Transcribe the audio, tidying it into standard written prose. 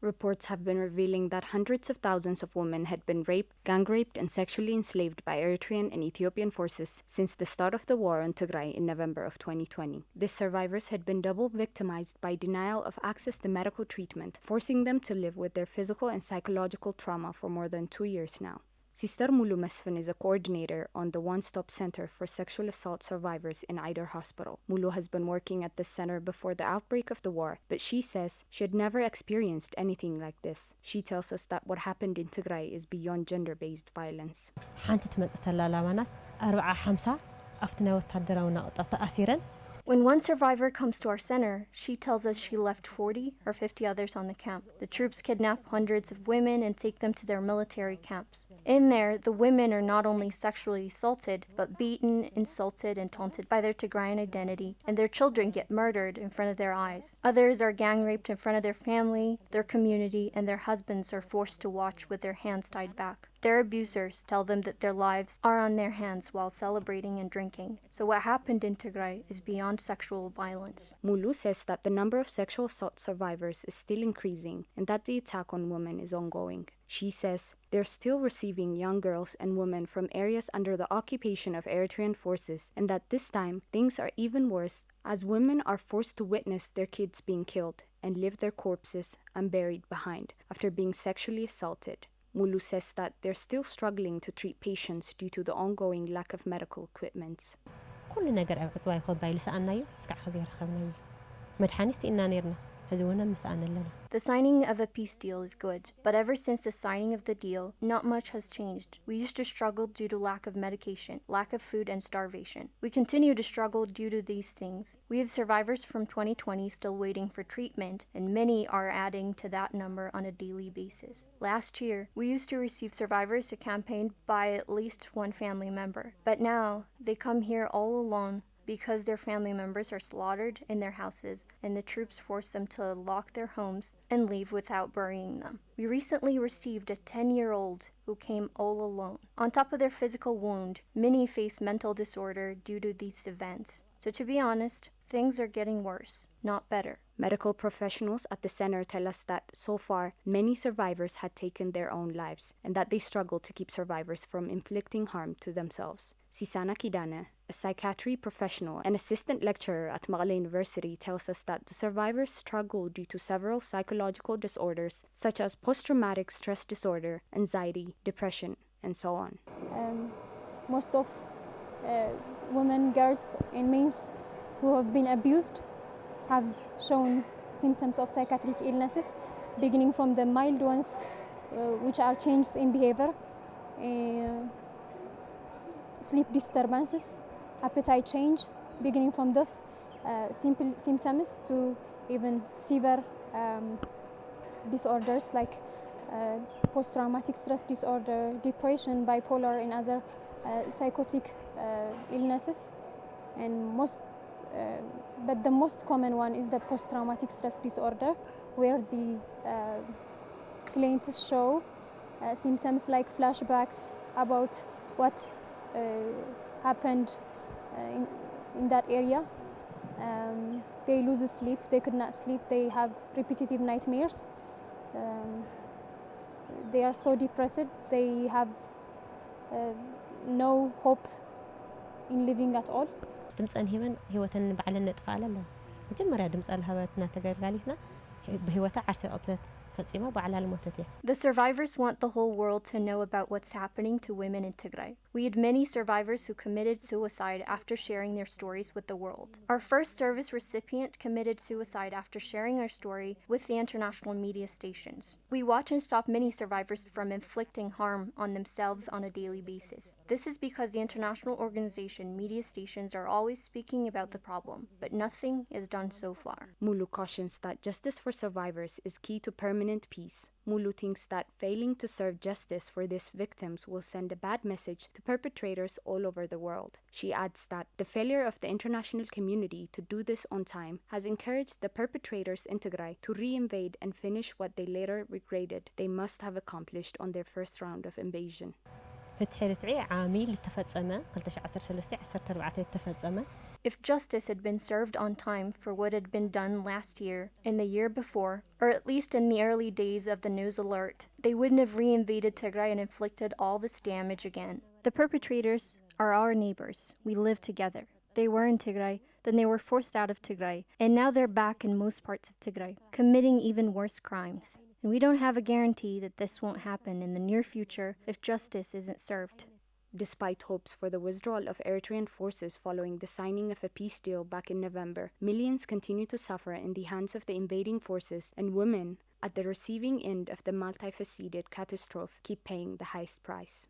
Reports have been revealing that hundreds of thousands of women had been raped, gang-raped, and sexually enslaved by Eritrean and Ethiopian forces since the start of the war on Tigrai in November of 2020. These survivors had been double victimized by denial of access to medical treatment, forcing them to live with their physical and psychological trauma for more than 2 years now. Sister Mulu Mesfin is a coordinator on the One-Stop Center for Sexual Assault Survivors in Eider Hospital. Mulu has been working at this center before the outbreak of the war, but she says she had never experienced anything like this. She tells us that what happened in Tigray is beyond gender-based violence. When one survivor comes to our center, she tells us she left 40 or 50 others on the camp. The troops kidnap hundreds of women and take them to their military camps. In there, the women are not only sexually assaulted, but beaten, insulted, and taunted by their Tigrayan identity, and their children get murdered in front of their eyes. Others are gang raped in front of their family, their community, and their husbands are forced to watch with their hands tied back. Their abusers tell them that their lives are on their hands while celebrating and drinking. So what happened in Tigray is beyond sexual violence. Mulu says that the number of sexual assault survivors is still increasing and that the attack on women is ongoing. She says they're still receiving young girls and women from areas under the occupation of Eritrean forces, and that this time things are even worse as women are forced to witness their kids being killed and leave their corpses unburied behind after being sexually assaulted. Mulu says that they're still struggling to treat patients due to the ongoing lack of medical equipment. The signing of a peace deal is good, but ever since the signing of the deal, not much has changed. We used to struggle due to lack of medication, lack of food, and starvation. We continue to struggle due to these things. We have survivors from 2020 still waiting for treatment, and many are adding to that number on a daily basis. Last year, we used to receive survivors accompanied by at least one family member, but now they come here all alone because their family members are slaughtered in their houses and the troops force them to lock their homes and leave without burying them. We recently received a 10-year-old who came all alone. On top of their physical wound, many face mental disorder due to these events. So to be honest, things are getting worse, not better. Medical professionals at the center tell us that, so far, many survivors had taken their own lives and that they struggle to keep survivors from inflicting harm to themselves. Sisana Kidane, a psychiatry professional and assistant lecturer at Mekelle University, tells us that the survivors struggle due to several psychological disorders such as post-traumatic stress disorder, anxiety, depression, and so on. Most of women, girls, and men who have been abused have shown symptoms of psychiatric illnesses, beginning from the mild ones, which are changes in behavior, sleep disturbances, appetite change, beginning from those simple symptoms to even severe disorders like post-traumatic stress disorder, depression, bipolar, and other psychotic illnesses. And but the most common one is the post-traumatic stress disorder, where the clients show symptoms like flashbacks about what happened in that area. They lose sleep, they could not sleep, they have repetitive nightmares. They are so depressed, they have no hope in living at all. ድምፀን ሂበን ህይወተን ባዕለን ነጥፋለ አለ መጀመሪያ ድምፀ ለሃበትና ተገልጋሊትና በህይወታ ዓርሰ ቅትለት ፈጽማ ባዕላ ለሞተት ያ The survivors want the whole world to know about what's happening to women in Tigray. We had many survivors who committed suicide after sharing their stories with the world. Our first service recipient committed suicide after sharing her story with the international media stations. We watch and stop many survivors from inflicting harm on themselves on a daily basis. This is because the international organization media stations are always speaking about the problem, but nothing is done so far. Mulu cautions that justice for survivors is key to permanent peace. Mulu thinks that failing to serve justice for these victims will send a bad message to perpetrators all over the world. She adds that the failure of the international community to do this on time has encouraged the perpetrators in Tigray to re-invade and finish what they later regretted they must have accomplished on their first round of invasion. فتح رتعي عامي لتفصمه 2013 14 تفصمه If justice had been served on time for what had been done last year and the year before, or at least in the early days of the news alert, they wouldn't have reinvaded Tigray and inflicted all this damage again. The perpetrators are our neighbors. We live together. They were in Tigray, then they were forced out of Tigray, and now they're back in most parts of Tigray, committing even worse crimes. And we don't have a guarantee that this won't happen in the near future if justice isn't served. Despite hopes for the withdrawal of Eritrean forces following the signing of a peace deal back in November, millions continue to suffer in the hands of the invading forces, and women, at the receiving end of the multifaceted catastrophe, keep paying the highest price.